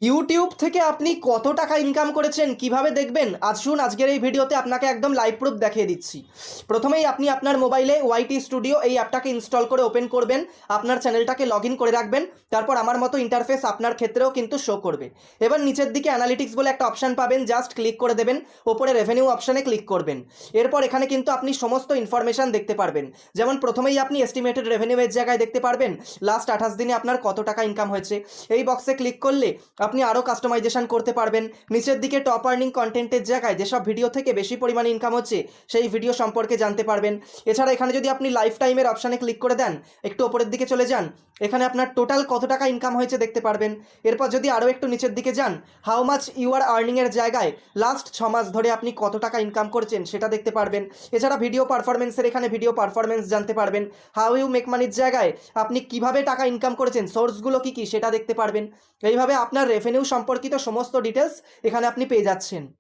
YouTube থেকে আপনি কত টাকা ইনকাম করেছেন কিভাবে দেখবেন আসুন আজকের এই ভিডিওতে আপনাকে একদম লাইভ প্রুফ দেখিয়ে দিচ্ছি। প্রথমেই আপনি আপনার মোবাইলে ওয়াইটি স্টুডিও এই অ্যাপটাকে ইনস্টল করে ওপেন করবেন, আপনার চ্যানেলটাকে লগ ইন করে রাখবেন। তারপর আমার মতো ইন্টারফেস আপনার ক্ষেত্রেও কিন্তু শো করবে। এবার নিচের দিকে অ্যানালিটিক্স বলে একটা অপশান পাবেন, জাস্ট ক্লিক করে দেবেন। ওপরে রেভিনিউ অপশানে ক্লিক করবেন। এরপর এখানে কিন্তু আপনি সমস্ত ইনফরমেশান দেখতে পারবেন। যেমন প্রথমেই আপনি এস্টিমেটেড রেভিনিউ এর জায়গায় দেখতে পারবেন লাস্ট 28 দিনে আপনার কত টাকা ইনকাম হয়েছে। এই বক্সে ক্লিক করলে আপনি আরও কাস্টমাইজেশন করতে পারবেন। নিচের দিকে টপ আর্নিং কন্টেন্টের জায়গায় যেসব ভিডিও থেকে বেশি পরিমাণে ইনকাম হচ্ছে সেই ভিডিও সম্পর্কে জানতে পারবেন। এছাড়া এখানে যদি আপনি লাইফ টাইমের অপশানে ক্লিক করে দেন, একটু ওপরের দিকে চলে যান, এখানে আপনার টোটাল কত টাকা ইনকাম হয়েছে দেখতে পারবেন। এরপর যদি আরও একটু নিচের দিকে যান, হাউ মাচ ইউ আর আর্নিংয়ের জায়গায় লাস্ট 6 মাস ধরে আপনি কত টাকা ইনকাম করছেন সেটা দেখতে পারবেন। এছাড়া ভিডিও পারফরমেন্সের এখানে ভিডিও পারফরমেন্স জানতে পারবেন। হাউ ইউ মেক মানির জায়গায় আপনি কিভাবে টাকা ইনকাম করেছেন, সোর্সগুলো কী কী সেটা দেখতে পারবেন। এইভাবে আপনার রেভিনিউ সম্পর্কিত সমস্ত ডিটেলস এখানে আপনি পেয়ে যাচ্ছেন।